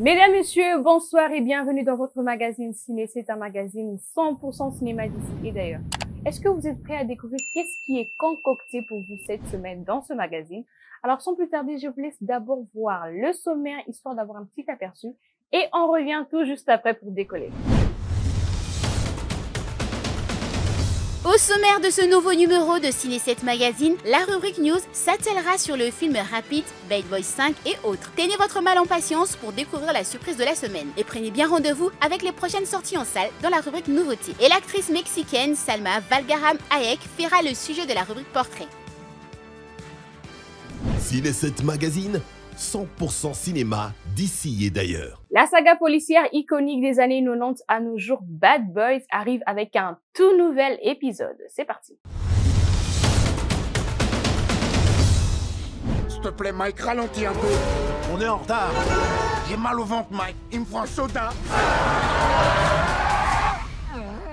Mesdames, Messieurs, bonsoir et bienvenue dans votre magazine Ciné. C'est un magazine 100% cinéma d'ici et d'ailleurs. Est-ce que vous êtes prêts à découvrir qu'est-ce qui est concocté pour vous cette semaine dans ce magazine? Alors, sans plus tarder, je vous laisse d'abord voir le sommaire, histoire d'avoir un petit aperçu. Et on revient tout juste après pour décoller. Au sommaire de ce nouveau numéro de Ciné 7 Magazine, la rubrique News s'attellera sur le film rapide Bad Boys 5 et autres. Tenez votre mal en patience pour découvrir la surprise de la semaine. Et prenez bien rendez-vous avec les prochaines sorties en salle dans la rubrique Nouveautés. Et l'actrice mexicaine Salma Valgaram Hayek fera le sujet de la rubrique Portrait. Ciné 7 Magazine, 100% cinéma d'ici et d'ailleurs. La saga policière iconique des années 90 à nos jours, Bad Boys, arrive avec un tout nouvel épisode. C'est parti. S'il te plaît, Mike, ralentis un peu. On est en retard. J'ai mal au ventre, Mike. Il me faut un soda.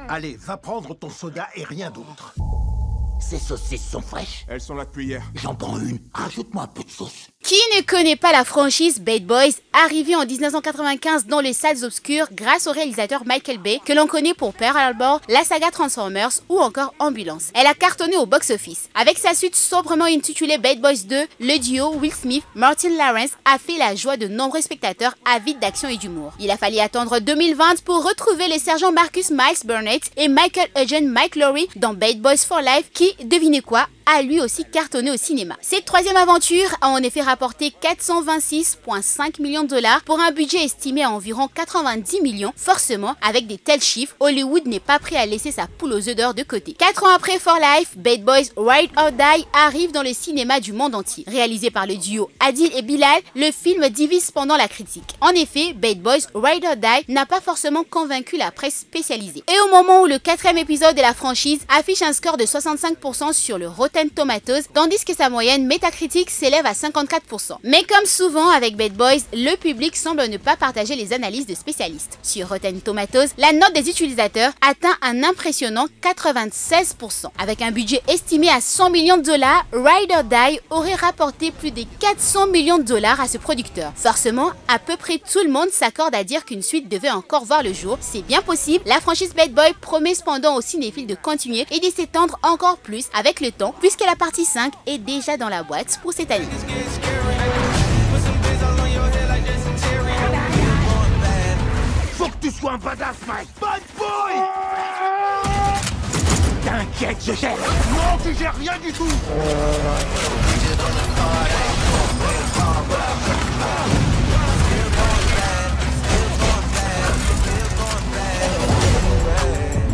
Allez, va prendre ton soda et rien d'autre. Ces saucisses sont fraîches. Elles sont là depuis hier. J'en prends une. Rajoute-moi un peu de sauce. Qui ne connaît pas la franchise Bad Boys, arrivée en 1995 dans les salles obscures grâce au réalisateur Michael Bay, que l'on connaît pour Pearl Harbor, la saga Transformers ou encore Ambulance. Elle a cartonné au box-office. Avec sa suite sobrement intitulée Bad Boys 2, le duo Will Smith-Martin Lawrence a fait la joie de nombreux spectateurs avides d'action et d'humour. Il a fallu attendre 2020 pour retrouver les sergents Marcus Miles Burnett et Michael Eugene Mike Laurie dans Bad Boys for Life qui, devinez quoi, a lui aussi cartonné au cinéma. Cette troisième aventure a en effet rapporté 426,5 millions de dollars pour un budget estimé à environ 90 millions. Forcément, avec des tels chiffres, Hollywood n'est pas prêt à laisser sa poule aux œufs d'or de côté. 4 ans après For Life, Bad Boys Ride or Die arrive dans les cinémas du monde entier. Réalisé par le duo Adil et Bilal, le film divise cependant la critique. En effet, Bad Boys Ride or Die n'a pas forcément convaincu la presse spécialisée. Et au moment où le 4e épisode de la franchise affiche un score de 65% sur le Rotten Tomatoes, tandis que sa moyenne Metacritic s'élève à 54%. Mais comme souvent avec Bad Boys, le public semble ne pas partager les analyses de spécialistes. Sur Rotten Tomatoes, la note des utilisateurs atteint un impressionnant 96%. Avec un budget estimé à 100 millions de dollars, Ride or Die aurait rapporté plus de 400 millions de dollars à ce producteur. Forcément, à peu près tout le monde s'accorde à dire qu'une suite devait encore voir le jour. C'est bien possible, la franchise Bad Boy promet cependant aux cinéphiles de continuer et d'y s'étendre encore plus avec le temps, puisque la partie 5 est déjà dans la boîte pour cette année. Faut que tu sois un badass, Mike. Bad boy. T'inquiète, je gère. Non, tu gères rien du tout.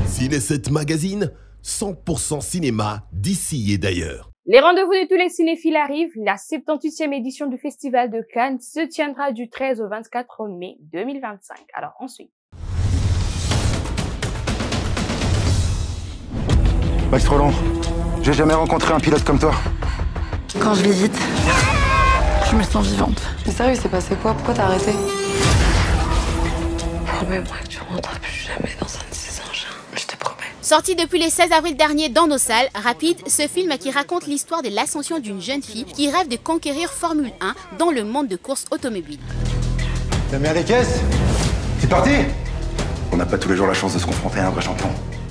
Ciné 7 Magazine, 100% cinéma d'ici et d'ailleurs. Les rendez-vous de tous les cinéphiles arrivent. La 78e édition du Festival de Cannes se tiendra du 13 au 24 mai 2025. Alors, ensuite. Max Roland, j'ai jamais rencontré un pilote comme toi. Quand je visite, je me sens vivante. Mais sérieux, il s'est passé quoi? Pourquoi t'as arrêté? Promets-moi que tu rentres plus jamais dans un de ces engins. Je te promets. Sorti depuis le 16 avril dernier dans nos salles, Rapide, ce film qui raconte l'histoire de l'ascension d'une jeune fille qui rêve de conquérir Formule 1 dans le monde de course automobile. T'as mis les caisses? C'est parti. On n'a pas tous les jours la chance de se confronter à un vrai champion.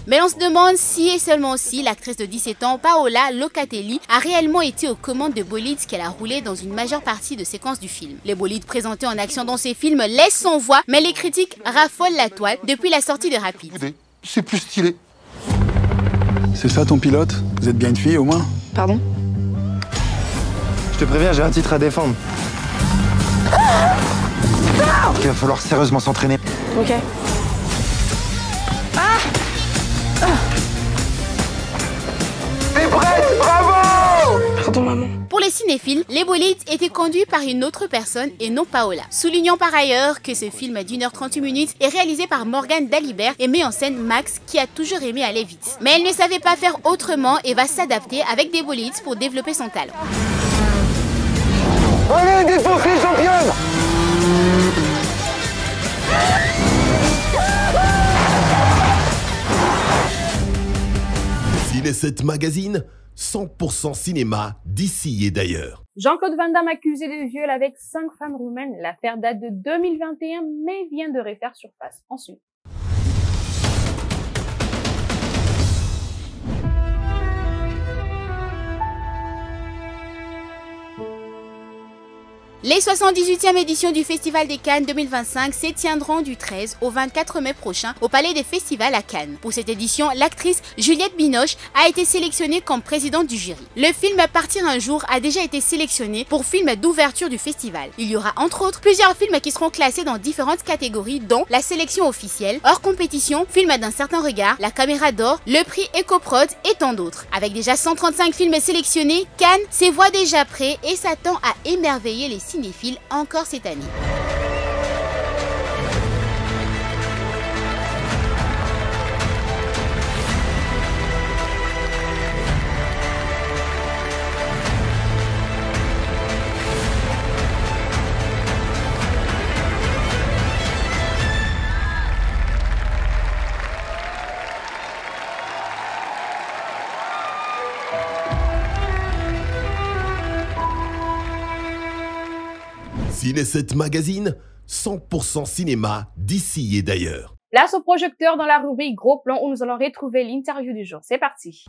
Mais on se demande si et seulement si l'actrice de 17 ans, Paola Locatelli, a réellement été aux commandes de bolides qu'elle a roulé dans une majeure partie de séquences du film. Les bolides présentés en action dans ces films laissent sans voix, mais les critiques raffolent la toile depuis la sortie de Rapide. C'est plus stylé. C'est ça ton pilote? Vous êtes bien une fille au moins? Pardon? Je te préviens, j'ai un titre à défendre. Il va falloir sérieusement s'entraîner. Ok. T'es prête? Bravo! Pardon, maman. Pour les cinéphiles, les bolides étaient conduits par une autre personne et non Paola. Soulignons par ailleurs que ce film d'1h38 est réalisé par Morgane Dalibert et met en scène Max qui a toujours aimé aller vite. Mais elle ne savait pas faire autrement et va s'adapter avec des bolides pour développer son talent. Allez, défonce les championnes! Ciné 7 Magazine, 100% cinéma d'ici et d'ailleurs. Jean-Claude Van Damme accusé de viol avec 5 femmes roumaines. L'affaire date de 2021 mais vient de refaire surface. Ensuite. Les 78e éditions du Festival des Cannes 2025 se tiendront du 13 au 24 mai prochain au Palais des Festivals à Cannes. Pour cette édition, l'actrice Juliette Binoche a été sélectionnée comme présidente du jury. Le film Partir un jour a déjà été sélectionné pour film d'ouverture du festival. Il y aura entre autres plusieurs films qui seront classés dans différentes catégories dont la sélection officielle, hors compétition, film d'un certain regard, la caméra d'or, le prix EcoProd et tant d'autres. Avec déjà 135 films sélectionnés, Cannes se voit déjà prêt et s'attend à émerveiller les cinéphiles encore cette année. Ciné 7 Magazine, 100% cinéma d'ici et d'ailleurs. Place au projecteur dans la rubrique Gros Plan où nous allons retrouver l'interview du jour. C'est parti.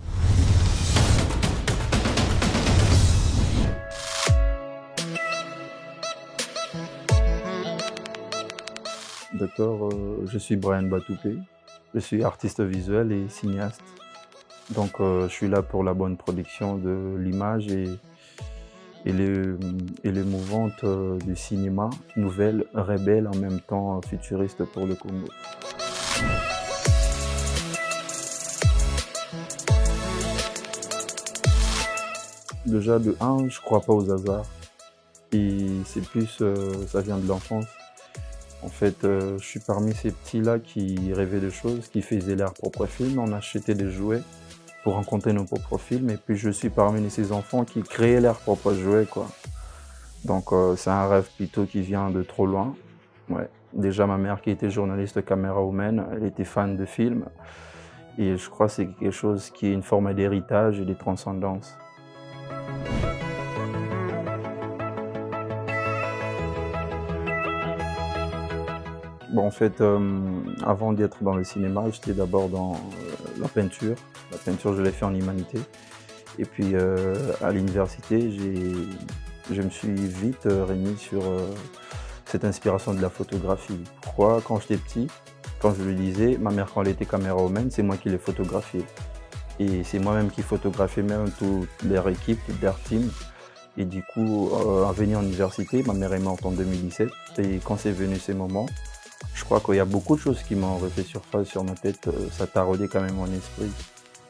D'accord, je suis Brian Batoupé, je suis artiste visuel et cinéaste. Donc je suis là pour la bonne production de l'image et l'émouvante du cinéma, nouvelle, rebelle, en même temps futuriste pour le Congo. Déjà de 1, je crois pas aux hasards. Et c'est plus, ça vient de l'enfance. En fait, je suis parmi ces petits-là qui rêvaient de choses, qui faisaient leur propre film. On achetait des jouets pour rencontrer nos propres films, et puis je suis parmi ces enfants qui créaient leurs propres jouets, quoi. Donc c'est un rêve plutôt qui vient de trop loin. Ouais. Déjà ma mère qui était journaliste caméra-woman, elle était fan de films, et je crois que c'est quelque chose qui est une forme d'héritage et de transcendance. Bon, en fait, avant d'être dans le cinéma, j'étais d'abord dans la peinture. La peinture, je l'ai fait en humanité. Et puis, à l'université, je me suis vite remis sur cette inspiration de la photographie. Pourquoi? Quand j'étais petit, quand je le disais, ma mère, quand elle était caméra-woman, c'est moi qui l'ai photographiée. Et c'est moi-même qui photographiais même toute leur équipe, toute leur team. Et du coup, à venir en université, ma mère est morte en 2017. Et quand c'est venu ces moments, je crois qu'il y a beaucoup de choses qui m'ont refait surface sur ma tête, ça taraudait quand même mon esprit.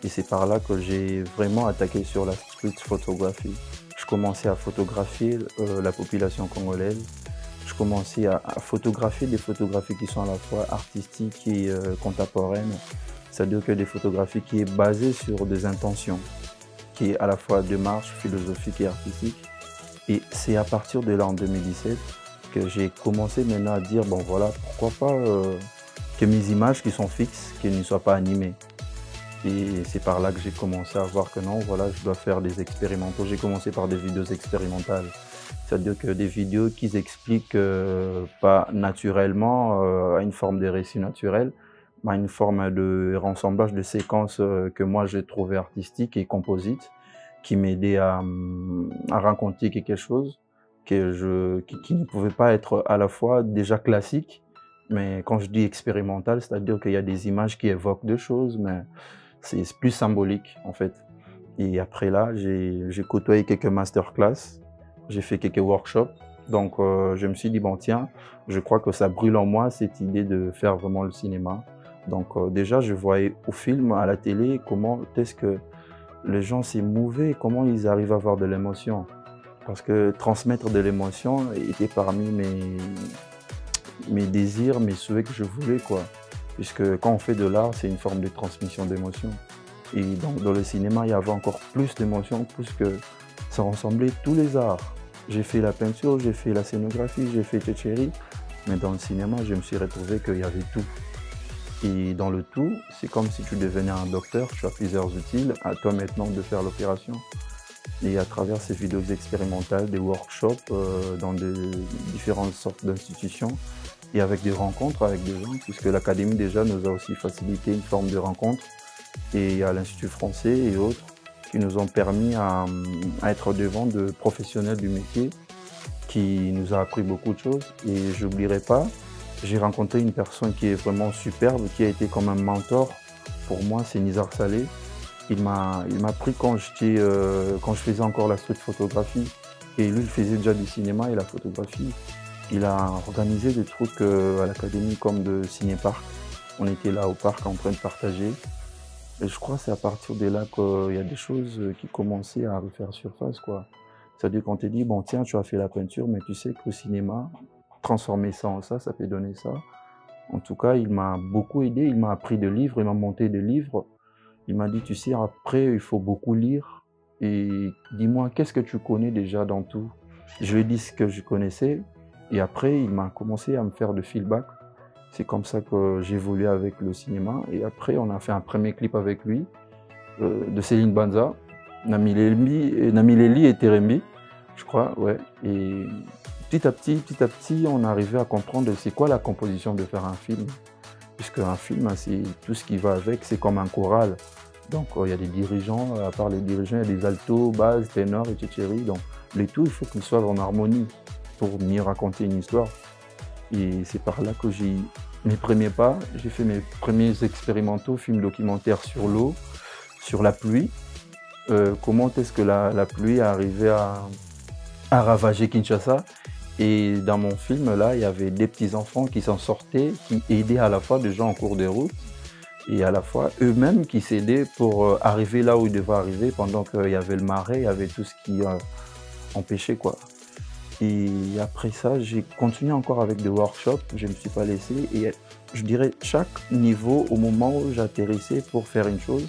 Et c'est par là que j'ai vraiment attaqué sur la street photographie. Je commençais à photographier la population congolaise. Je commençais à photographier des photographies qui sont à la fois artistiques et contemporaines. C'est-à-dire que des photographies qui est basées sur des intentions, qui est à la fois démarche philosophique et artistique. Et c'est à partir de là, en 2017, que j'ai commencé maintenant à dire, bon voilà, pourquoi pas que mes images qui sont fixes, qu'elles ne soient pas animées. Et c'est par là que j'ai commencé à voir que non, voilà, je dois faire des expérimentaux. J'ai commencé par des vidéos expérimentales. C'est-à-dire que des vidéos qui expliquent pas naturellement à une forme de récit naturel, mais à une forme de rassemblage de séquences que moi j'ai trouvé artistiques et composites, qui m'aidaient à raconter quelque chose qui ne pouvait pas être à la fois déjà classique, mais quand je dis expérimental, c'est-à-dire qu'il y a des images qui évoquent des choses, mais c'est plus symbolique en fait. Et après là, j'ai côtoyé quelques masterclass, j'ai fait quelques workshops, donc je me suis dit, bon tiens, je crois que ça brûle en moi cette idée de faire vraiment le cinéma. Donc déjà, je voyais au film, à la télé, comment est-ce que les gens s'émouvaient, comment ils arrivent à avoir de l'émotion. Parce que transmettre de l'émotion était parmi mes désirs, mes souhaits que je voulais, quoi. Puisque quand on fait de l'art, c'est une forme de transmission d'émotion. Et donc dans le cinéma, il y avait encore plus d'émotions, plus que ça ressemblait tous les arts. J'ai fait la peinture, j'ai fait la scénographie, j'ai fait Tchétchéri, mais dans le cinéma, je me suis retrouvé qu'il y avait tout. Et dans le tout, c'est comme si tu devenais un docteur, tu as plusieurs outils, à toi maintenant de faire l'opération. Et à travers ces vidéos expérimentales, des workshops dans différentes sortes d'institutions et avec des rencontres avec des gens, puisque l'Académie déjà nous a aussi facilité une forme de rencontre, et il y a l'Institut français et autres qui nous ont permis à être devant de professionnels du métier qui nous a appris beaucoup de choses. Et je n'oublierai pas, j'ai rencontré une personne qui est vraiment superbe, qui a été comme un mentor pour moi, c'est Nizar Saleh. Il m'a pris quand je faisais encore la street photographie, et lui il faisait déjà du cinéma et la photographie. Il a organisé des trucs à l'académie comme de ciné-parc. On était là au parc en train de partager. Et je crois que c'est à partir de là qu'il y a des choses qui commençaient à refaire surface, quoi. C'est-à-dire qu'on te dit, bon tiens, tu as fait la peinture, mais tu sais qu'au cinéma, transformer ça en ça peut donner ça. En tout cas, il m'a beaucoup aidé, il m'a appris des livres, il m'a monté des livres. Il m'a dit, tu sais, après, il faut beaucoup lire. Et dis-moi, qu'est-ce que tu connais déjà dans tout? Je lui ai dit ce que je connaissais. Et après, il m'a commencé à me faire de feedback. C'est comme ça que j'ai évolué avec le cinéma. Et après, on a fait un premier clip avec lui, de Céline Banza, Namileli et Terembi, je crois, ouais. Et petit à petit, on arrivait à comprendre c'est quoi la composition de faire un film. Puisque un film, c'est tout ce qui va avec, c'est comme un choral. Donc, il y a des dirigeants, à part les dirigeants, il y a des altos, basses, ténors, etc. Donc, le tout, il faut qu'ils soient en harmonie pour mieux raconter une histoire. Et c'est par là que j'ai mes premiers pas. J'ai fait mes premiers expérimentaux, films documentaires sur l'eau, sur la pluie. Comment est-ce que la pluie est arrivée à ravager Kinshasa. Et dans mon film, là, il y avait des petits-enfants qui s'en sortaient, qui aidaient à la fois des gens en cours de route et à la fois eux-mêmes qui s'aidaient pour arriver là où ils devaient arriver pendant qu'il y avait le marais, il y avait tout ce qui empêchait, quoi. Et après ça, j'ai continué encore avec des workshops, je ne me suis pas laissé. Et je dirais chaque niveau, au moment où j'atterrissais pour faire une chose,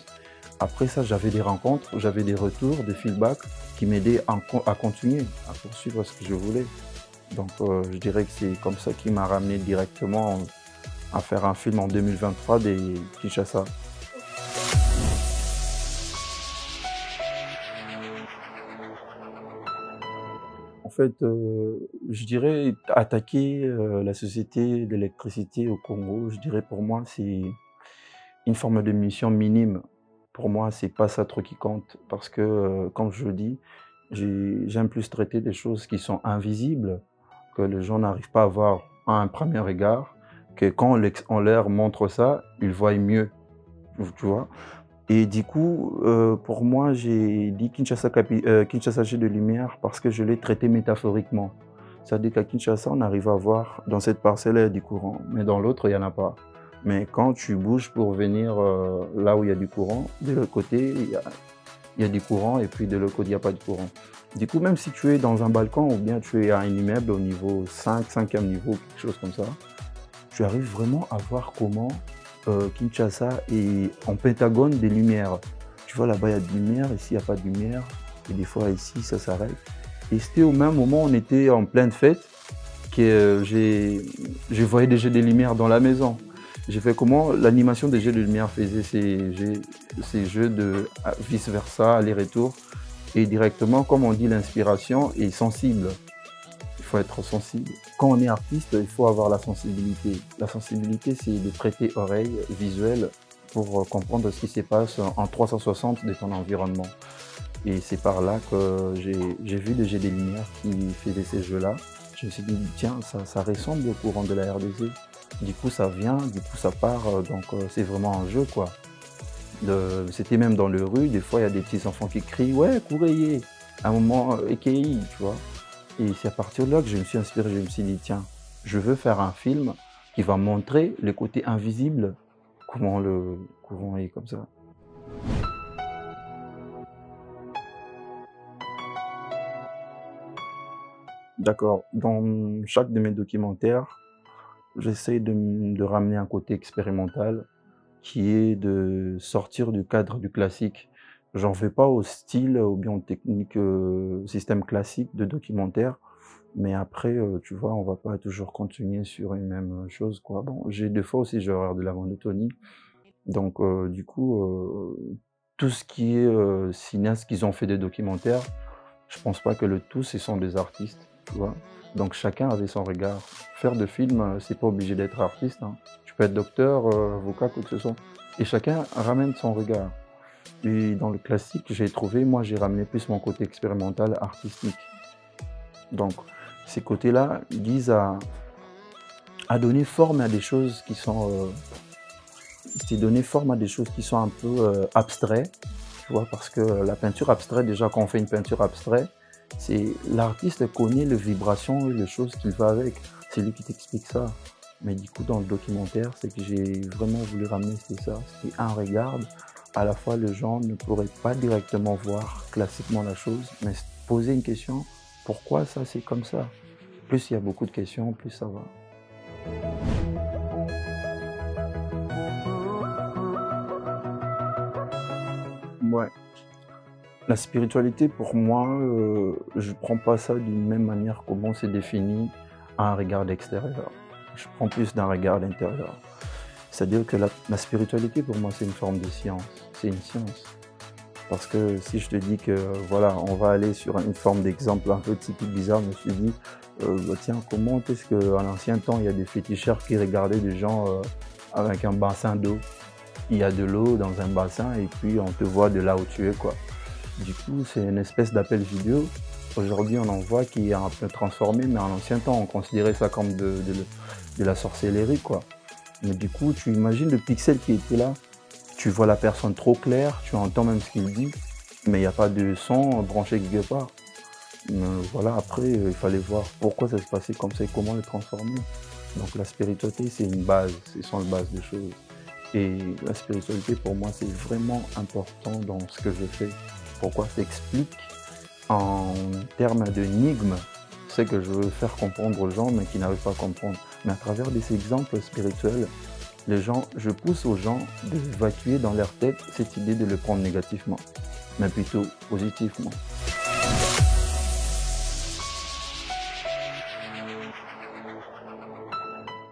après ça, j'avais des rencontres, j'avais des retours, des feedbacks qui m'aidaient à continuer, à poursuivre ce que je voulais. Donc je dirais que c'est comme ça qui m'a ramené directement à faire un film en 2023 des Kinshasa. En fait, je dirais attaquer la société d'électricité au Congo, je dirais pour moi c'est une forme de mission minime. Pour moi, c'est pas ça trop qui compte parce que, comme je le dis, j'aime plus traiter des choses qui sont invisibles, que les gens n'arrivent pas à voir à un premier regard, que quand on leur montre ça, ils voient mieux, tu vois. Et du coup, pour moi, j'ai dit Kinshasa Jet de lumière parce que je l'ai traité métaphoriquement. C'est-à-dire qu'à Kinshasa, on arrive à voir dans cette parcelle, il y a du courant, mais dans l'autre, il n'y en a pas. Mais quand tu bouges pour venir là où il y a du courant, de l'autre côté, il y a du courant et puis de l'autre côté, il n'y a pas de courant. Du coup, même si tu es dans un balcon ou bien tu es à un immeuble au niveau 5e niveau, quelque chose comme ça, tu arrives vraiment à voir comment Kinshasa est en pentagone des lumières. Tu vois, là-bas, il y a de lumière, ici, il n'y a pas de lumière. Et des fois, ici, ça s'arrête. Et c'était au même moment, on était en pleine fête, que je voyais des jets de lumière dans la maison. J'ai fait comment l'animation des jeux de lumière faisait ces jeux de vice-versa, aller-retour. Et directement, comme on dit, l'inspiration est sensible. Il faut être sensible. Quand on est artiste, il faut avoir la sensibilité. La sensibilité, c'est de prêter oreille visuelle pour comprendre ce qui se passe en 360 de ton environnement. Et c'est par là que j'ai vu des jeux de lumière qui faisaient ces jeux-là. Je me suis dit, tiens, ça ressemble au courant de la RDC. Du coup, ça vient, du coup, ça part. Donc, c'est vraiment un jeu, quoi. C'était même dans les rues. Des fois, il y a des petits enfants qui crient, ouais, courrier. À un moment, EKI, tu vois. Et c'est à partir de là que je me suis inspiré. Je me suis dit, tiens, je veux faire un film qui va montrer le côté invisible, comment le courant est comme ça. D'accord. Dans chaque de mes documentaires, j'essaie de ramener un côté expérimental qui est de sortir du cadre du classique. J'en vais pas au style ou bien aux techniques, système classique de documentaire Mais après, tu vois, on va pas toujours continuer sur une même chose, quoi. Bon, des fois aussi, j'ai horreur de la monotonie. Donc, du coup, tout ce qui est cinéaste qui ont fait des documentaires, je pense pas que le tout, ce sont des artistes, tu vois. Donc, chacun avait son regard. Faire de films, c'est pas obligé d'être artiste, hein. Tu peux être docteur, avocat, quoi que ce soit. Et chacun ramène son regard. Et dans le classique, moi, j'ai ramené plus mon côté expérimental, artistique. Donc, ces côtés-là visent à donner forme à des choses qui sont... c'est donner forme à des choses qui sont un peu abstraites, tu vois, parce que la peinture abstraite, déjà, quand on fait une peinture abstraite, c'est l'artiste connaît les vibrations et les choses qu'il va avec. C'est lui qui t'explique ça. Mais du coup, dans le documentaire, c'est que j'ai vraiment voulu ramener, c'était ça. C'était un regard. À la fois, les gens ne pourraient pas directement voir classiquement la chose, mais poser une question, pourquoi ça, c'est comme ça? Plus il y a beaucoup de questions, plus ça va. Ouais. La spiritualité, pour moi, je ne prends pas ça d'une même manière comment c'est défini à un regard extérieur. Je prends plus d'un regard intérieur. C'est-à-dire que la spiritualité, pour moi, c'est une forme de science. C'est une science. Parce que si je te dis que, voilà, on va aller sur une forme d'exemple un peu typique, bizarre, je me suis dit, tiens, comment est-ce qu'à l'ancien temps, il y a des féticheurs qui regardaient des gens avec un bassin d'eau? Il y a de l'eau dans un bassin et puis on te voit de là où tu es, quoi. Du coup, c'est une espèce d'appel vidéo. Aujourd'hui, on en voit qui est un peu transformé, mais en ancien temps, on considérait ça comme de la sorcellerie, quoi. Mais du coup, tu imagines le pixel qui était là. Tu vois la personne trop claire, tu entends même ce qu'il dit, mais il n'y a pas de son branché quelque part. Voilà, après, il fallait voir pourquoi ça se passait comme ça et comment le transformer. Donc la spiritualité, c'est une base, c'est son base des choses. Et la spiritualité, pour moi, c'est vraiment important dans ce que je fais. Pourquoi ça explique en termes d'énigmes ce que je veux faire comprendre aux gens, mais qui n'arrivent pas à comprendre. Mais à travers des exemples spirituels, je pousse aux gens d'évacuer dans leur tête cette idée de le prendre négativement, mais plutôt positivement.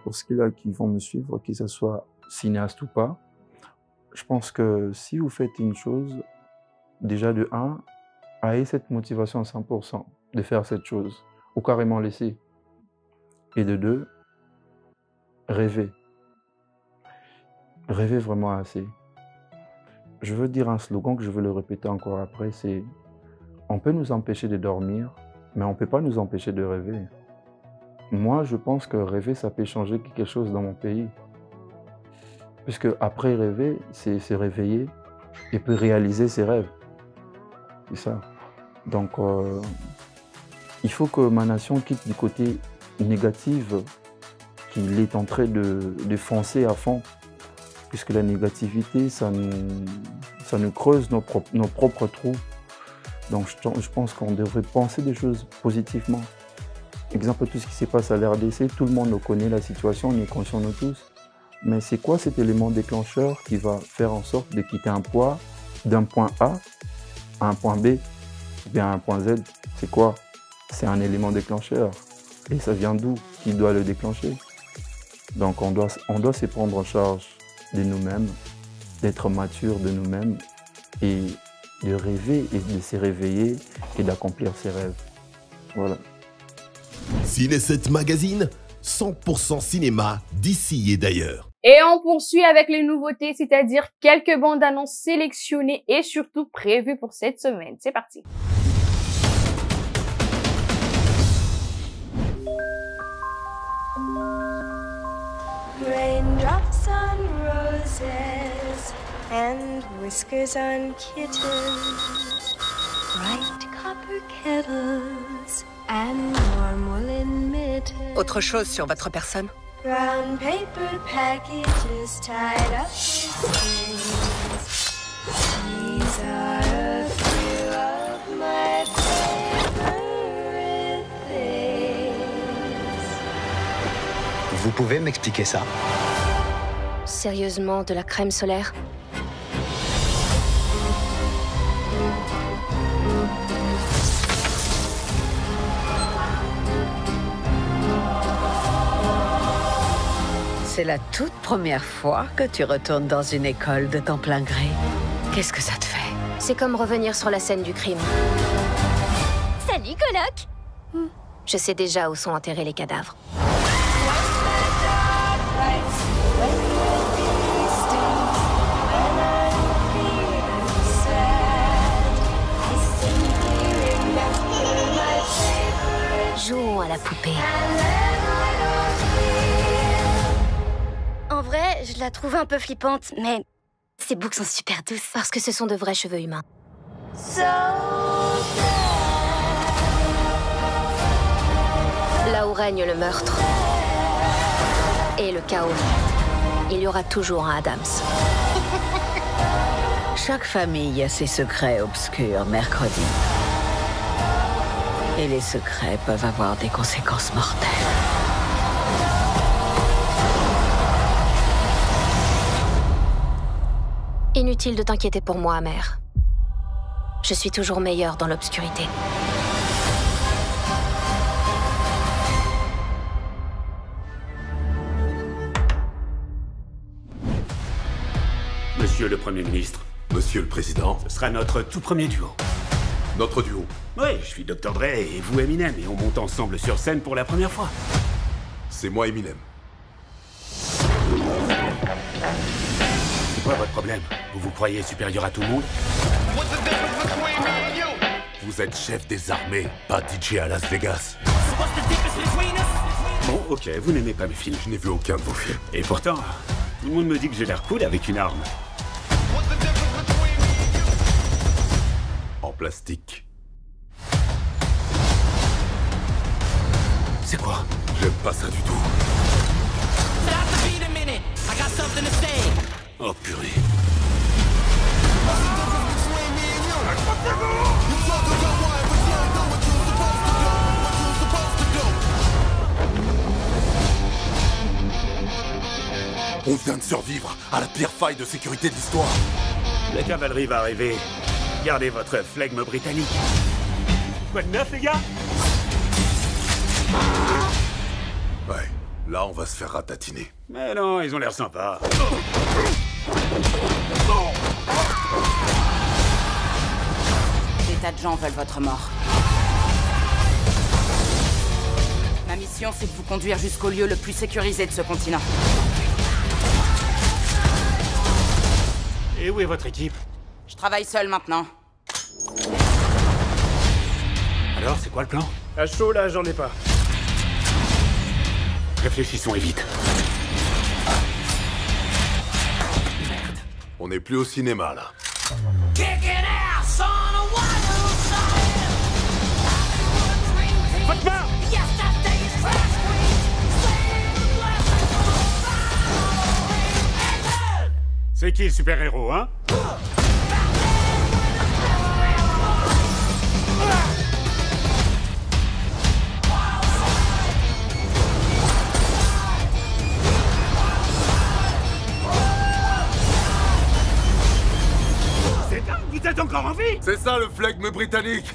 Pour ceux là qui vont me suivre, que ce soit cinéaste ou pas, je pense que si vous faites une chose, déjà de 1, ayez cette motivation à 100% de faire cette chose, ou carrément laisser. Et de 2, rêvez. Rêvez vraiment assez. Je veux dire un slogan que je veux le répéter encore après, c'est « On peut nous empêcher de dormir, mais on ne peut pas nous empêcher de rêver ». Moi, je pense que rêver, ça peut changer quelque chose dans mon pays. Puisque après rêver, c'est se réveiller et puis réaliser ses rêves. C'est ça. Donc, il faut que ma nation quitte du côté négatif qu'il est en train de foncer à fond. Puisque la négativité, ça nous creuse nos propres trous. Donc, je pense qu'on devrait penser des choses positivement. Exemple, tout ce qui se passe à l'RDC, tout le monde connaît la situation, on est conscient de tous. Mais c'est quoi cet élément déclencheur qui va faire en sorte de quitter un poids d'un point A à un point B ou bien à un point Z? C'est quoi? C'est un élément déclencheur. Et ça vient d'où? Qui doit le déclencher? Donc on doit se prendre en charge de nous-mêmes, d'être mature de nous-mêmes et de rêver et de se réveiller et d'accomplir ses rêves. Voilà. Ciné 7 Magazine, 100% cinéma d'ici et d'ailleurs. Et on poursuit avec les nouveautés, c'est-à-dire quelques bandes annonces sélectionnées et surtout prévues pour cette semaine. C'est parti. Raindrops on roses and whiskers on kittens, bright copper kettles and warm woolen mittens. Autre chose sur votre personne? Brown paper packages tied up with strings. These are a few of my favorite things. Vous pouvez m'expliquer ça? Sérieusement, de la crème solaire? C'est la toute première fois que tu retournes dans une école de ton plein gré. Qu'est-ce que ça te fait? C'est comme revenir sur la scène du crime. Salut, coloc! Je sais déjà où sont enterrés les cadavres. Jouons à la poupée. En vrai, je la trouve un peu flippante, mais ses boucles sont super douces. Parce que ce sont de vrais cheveux humains. Là où règne le meurtre et le chaos, il y aura toujours un Adams. Chaque famille a ses secrets obscurs, mercredi. Et les secrets peuvent avoir des conséquences mortelles. Inutile de t'inquiéter pour moi, mère. Je suis toujours meilleure dans l'obscurité. Monsieur le Premier ministre. Monsieur le Président. Ce sera notre tout premier duo. Notre duo. Oui, je suis Dr. Dre et vous Eminem, et on monte ensemble sur scène pour la première fois. C'est moi Eminem. C'est quoi votre problème? Vous vous croyez supérieur à tout le monde? Vous êtes chef des armées, pas DJ à Las Vegas. Bon, ok, vous n'aimez pas mes films. Je n'ai vu aucun de vos films. Et pourtant, tout le monde me dit que j'ai l'air cool avec une arme. En plastique. C'est quoi? J'aime pas ça du tout. Oh purée. On vient de survivre à la pire faille de sécurité de l'histoire. La cavalerie va arriver. Gardez votre flegme britannique. Quoi de neuf, les gars? Ouais, là on va se faire ratatiner. Mais non, ils ont l'air sympas. Des tas de gens veulent votre mort. Ma mission, c'est de vous conduire jusqu'au lieu le plus sécurisé de ce continent. Et où est votre équipe? Je travaille seul maintenant. Alors, c'est quoi le plan? À chaud, là, j'en ai pas. Réfléchissons et vite. On n'est plus au cinéma, là. Votre main! C'est qui le super-héros, hein? C'est dingue, vous êtes encore en vie? C'est ça le flegme britannique!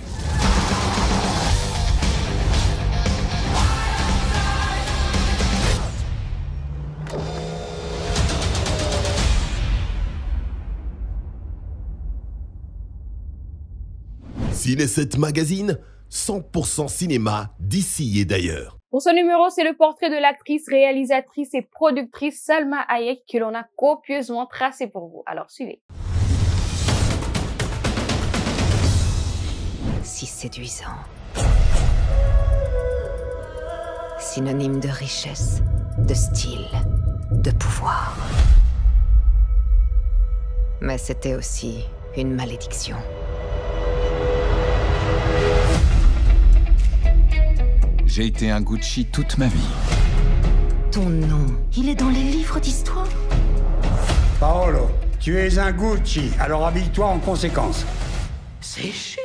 Ciné7 Magazine, 100% cinéma d'ici et d'ailleurs. Pour ce numéro, c'est le portrait de l'actrice, réalisatrice et productrice Salma Hayek que l'on a copieusement tracé pour vous. Alors suivez. Si séduisant. Synonyme de richesse, de style, de pouvoir. Mais c'était aussi une malédiction. J'ai été un Gucci toute ma vie. Ton nom, il est dans les livres d'histoire. Paolo, tu es un Gucci, alors habille-toi en conséquence. C'est chic.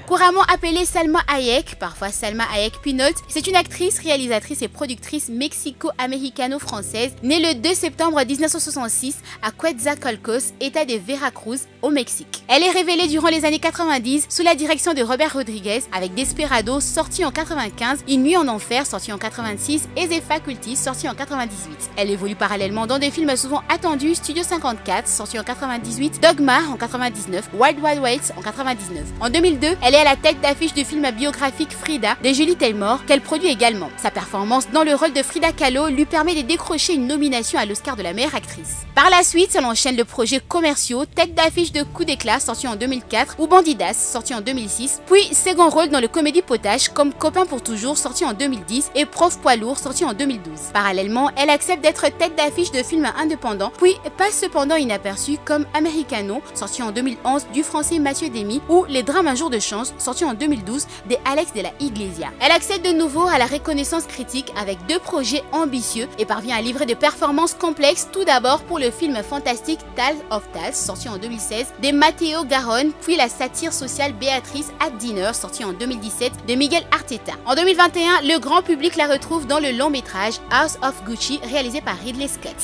Couramment appelée Salma Hayek, parfois Salma Hayek Pinot, c'est une actrice, réalisatrice et productrice mexico-américano-française née le 2 septembre 1966 à Coatzacoalcos, état de Veracruz, au Mexique. Elle est révélée durant les années 90 sous la direction de Robert Rodriguez avec Desperado sorti en 95, Une nuit en enfer sorti en 86 et The Faculty sorti en 98. Elle évolue parallèlement dans des films souvent attendus, Studio 54 sorti en 98, Dogma en 99, Wild Wild West en 99. En 2002, elle est à la tête d'affiche du film biographique Frida de Julie Taymor qu'elle produit également. Sa performance dans le rôle de Frida Kahlo lui permet de décrocher une nomination à l'Oscar de la meilleure actrice. Par la suite, elle enchaîne le projet commerciaux, tête d'affiche de Coup d'éclat sorti en 2004 ou Bandidas sorti en 2006, puis second rôle dans le comédie potage comme Copain pour toujours sorti en 2010 et Prof poids lourd sorti en 2012. Parallèlement, elle accepte d'être tête d'affiche de films indépendants, puis passe cependant inaperçue comme Americano sorti en 2011 du français Mathieu Demy ou Les drames un jour de chance sorti en 2012 de Alex de la Iglesia. Elle accède de nouveau à la reconnaissance critique avec 2 projets ambitieux et parvient à livrer des performances complexes, tout d'abord pour le film fantastique Tales of Tales sorti en 2016 de Matteo Garonne, puis la satire sociale Béatrice at Dinner sorti en 2017 de Miguel Arteta. En 2021, le grand public la retrouve dans le long métrage House of Gucci réalisé par Ridley Scott.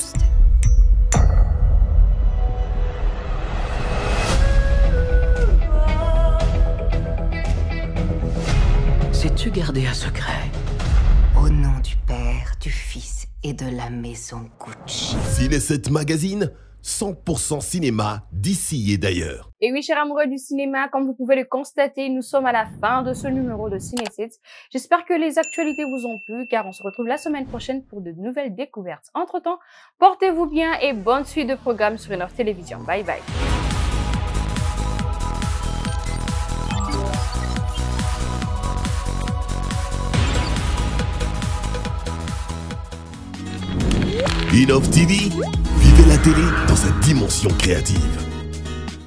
Sais-tu garder un secret? Au nom du Père, du Fils et de la maison Gucci. Ciné7 Magazine, 100% cinéma d'ici et d'ailleurs. Et oui, chers amoureux du cinéma, comme vous pouvez le constater, nous sommes à la fin de ce numéro de Ciné7. J'espère que les actualités vous ont plu, car on se retrouve la semaine prochaine pour de nouvelles découvertes. Entre-temps, portez-vous bien et bonne suite de programmes sur Une Heure Télévision. Bye bye. Innov TV, vivez la télé dans sa dimension créative.